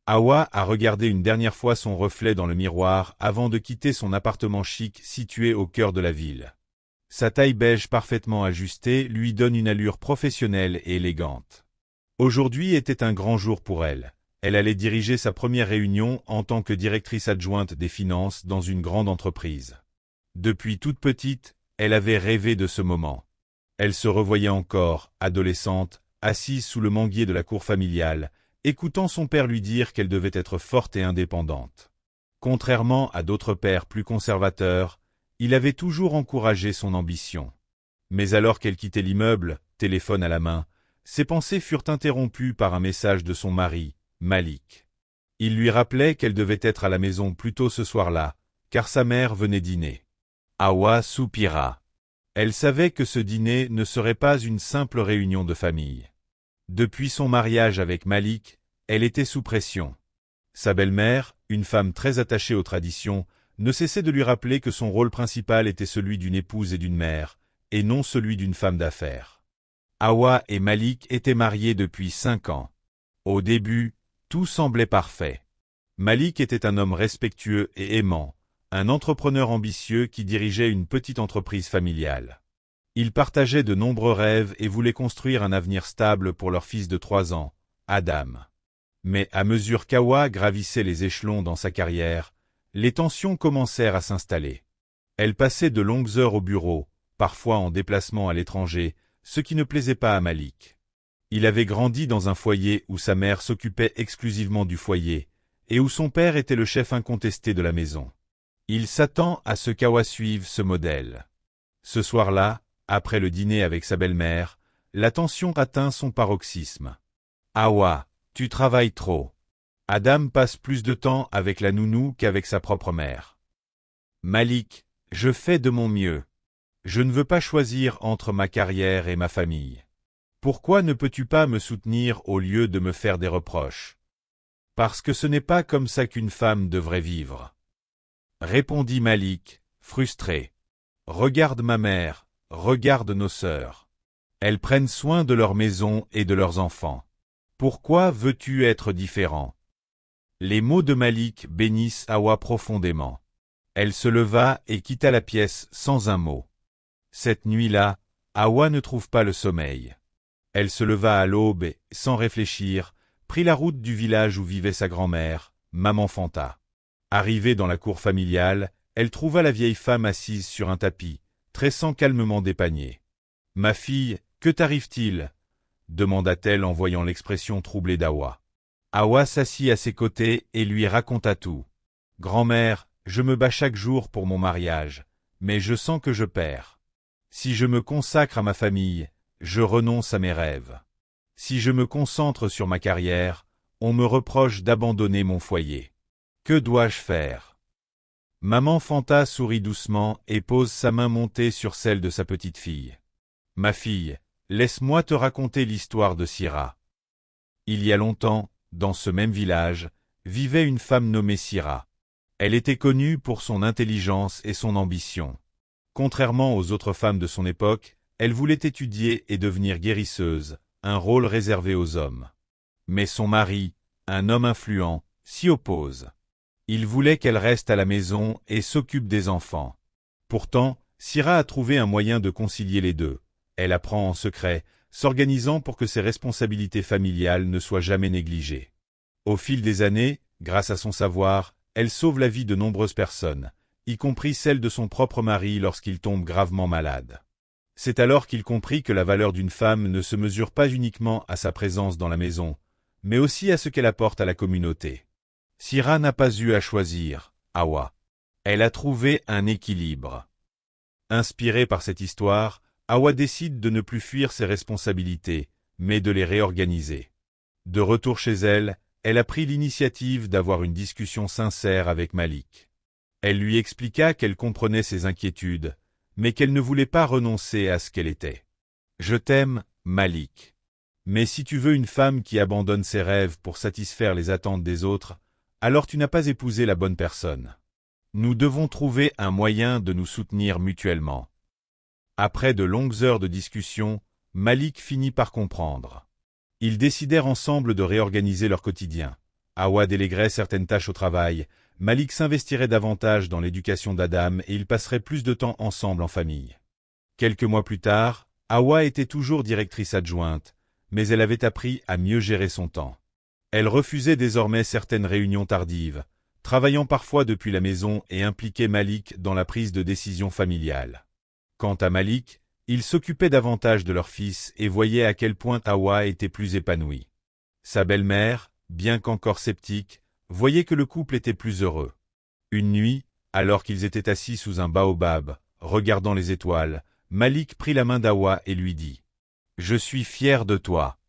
Hawa a regardé une dernière fois son reflet dans le miroir avant de quitter son appartement chic situé au cœur de la ville. Sa taille beige parfaitement ajustée lui donne une allure professionnelle et élégante. Aujourd'hui était un grand jour pour elle. Elle allait diriger sa première réunion en tant que directrice adjointe des finances dans une grande entreprise. Depuis toute petite, elle avait rêvé de ce moment. Elle se revoyait encore, adolescente, assise sous le manguier de la cour familiale, écoutant son père lui dire qu'elle devait être forte et indépendante. Contrairement à d'autres pères plus conservateurs, il avait toujours encouragé son ambition. Mais alors qu'elle quittait l'immeuble, téléphone à la main, ses pensées furent interrompues par un message de son mari, Malik. Il lui rappelait qu'elle devait être à la maison plus tôt ce soir-là, car sa mère venait dîner. Hawa soupira. Elle savait que ce dîner ne serait pas une simple réunion de famille. Depuis son mariage avec Malik, elle était sous pression. Sa belle-mère, une femme très attachée aux traditions, ne cessait de lui rappeler que son rôle principal était celui d'une épouse et d'une mère, et non celui d'une femme d'affaires. Hawa et Malik étaient mariés depuis 5 ans. Au début, tout semblait parfait. Malik était un homme respectueux et aimant, un entrepreneur ambitieux qui dirigeait une petite entreprise familiale. Ils partageaient de nombreux rêves et voulaient construire un avenir stable pour leur fils de 3 ans, Adam. Mais à mesure qu'Hawa gravissait les échelons dans sa carrière, les tensions commencèrent à s'installer. Elle passait de longues heures au bureau, parfois en déplacement à l'étranger, ce qui ne plaisait pas à Malik. Il avait grandi dans un foyer où sa mère s'occupait exclusivement du foyer, et où son père était le chef incontesté de la maison. Il s'attend à ce qu'Hawa suive ce modèle. Ce soir-là, après le dîner avec sa belle-mère, la tension atteint son paroxysme. « Hawa, tu travailles trop. Adam passe plus de temps avec la nounou qu'avec sa propre mère. Malik, je fais de mon mieux. Je ne veux pas choisir entre ma carrière et ma famille. Pourquoi ne peux-tu pas me soutenir au lieu de me faire des reproches? Parce que ce n'est pas comme ça qu'une femme devrait vivre. » Répondit Malik, frustré. « Regarde ma mère. Regarde nos sœurs. Elles prennent soin de leur maison et de leurs enfants. Pourquoi veux-tu être différent? » Les mots de Malik bénissent Hawa profondément. Elle se leva et quitta la pièce sans un mot. Cette nuit-là, Hawa ne trouve pas le sommeil. Elle se leva à l'aube et, sans réfléchir, prit la route du village où vivait sa grand-mère, Maman Fanta. Arrivée dans la cour familiale, elle trouva la vieille femme assise sur un tapis, tressant calmement des paniers. « Ma fille, que t'arrive-t-il » demanda-t-elle en voyant l'expression troublée d'Hawa. Hawa s'assit à ses côtés et lui raconta tout. « Grand-mère, je me bats chaque jour pour mon mariage, mais je sens que je perds. Si je me consacre à ma famille, je renonce à mes rêves. Si je me concentre sur ma carrière, on me reproche d'abandonner mon foyer. Que dois-je faire ?» Maman Fanta sourit doucement et pose sa main montée sur celle de sa petite fille. « Ma fille, laisse-moi te raconter l'histoire de Sira. Il y a longtemps, dans ce même village, vivait une femme nommée Sira. Elle était connue pour son intelligence et son ambition. Contrairement aux autres femmes de son époque, elle voulait étudier et devenir guérisseuse, un rôle réservé aux hommes. Mais son mari, un homme influent, s'y oppose. Il voulait qu'elle reste à la maison et s'occupe des enfants. Pourtant, Sira a trouvé un moyen de concilier les deux. Elle apprend en secret, s'organisant pour que ses responsabilités familiales ne soient jamais négligées. Au fil des années, grâce à son savoir, elle sauve la vie de nombreuses personnes, y compris celle de son propre mari lorsqu'il tombe gravement malade. C'est alors qu'il comprit que la valeur d'une femme ne se mesure pas uniquement à sa présence dans la maison, mais aussi à ce qu'elle apporte à la communauté. Sira n'a pas eu à choisir, Hawa. Elle a trouvé un équilibre. Inspirée par cette histoire, Hawa décide de ne plus fuir ses responsabilités, mais de les réorganiser. De retour chez elle, elle a pris l'initiative d'avoir une discussion sincère avec Malik. Elle lui expliqua qu'elle comprenait ses inquiétudes, mais qu'elle ne voulait pas renoncer à ce qu'elle était. « Je t'aime, Malik. Mais si tu veux une femme qui abandonne ses rêves pour satisfaire les attentes des autres, alors tu n'as pas épousé la bonne personne. Nous devons trouver un moyen de nous soutenir mutuellement. » Après de longues heures de discussion, Malik finit par comprendre. Ils décidèrent ensemble de réorganiser leur quotidien. Hawa déléguerait certaines tâches au travail, Malik s'investirait davantage dans l'éducation d'Adam et ils passeraient plus de temps ensemble en famille. Quelques mois plus tard, Hawa était toujours directrice adjointe, mais elle avait appris à mieux gérer son temps. Elle refusait désormais certaines réunions tardives, travaillant parfois depuis la maison et impliquait Malik dans la prise de décision familiale. Quant à Malik, il s'occupait davantage de leur fils et voyait à quel point Hawa était plus épanouie. Sa belle-mère, bien qu'encore sceptique, voyait que le couple était plus heureux. Une nuit, alors qu'ils étaient assis sous un baobab, regardant les étoiles, Malik prit la main d'Hawa et lui dit « Je suis fier de toi.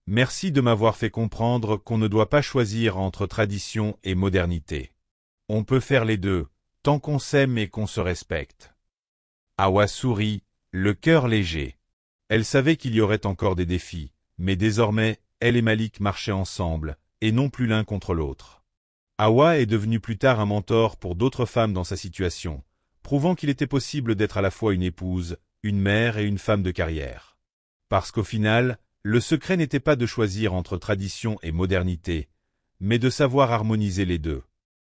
Merci de m'avoir fait comprendre qu'on ne doit pas choisir entre tradition et modernité. On peut faire les deux, tant qu'on s'aime et qu'on se respecte. » Hawa sourit, le cœur léger. Elle savait qu'il y aurait encore des défis, mais désormais, elle et Malik marchaient ensemble, et non plus l'un contre l'autre. Hawa est devenue plus tard un mentor pour d'autres femmes dans sa situation, prouvant qu'il était possible d'être à la fois une épouse, une mère et une femme de carrière. Parce qu'au final, le secret n'était pas de choisir entre tradition et modernité, mais de savoir harmoniser les deux.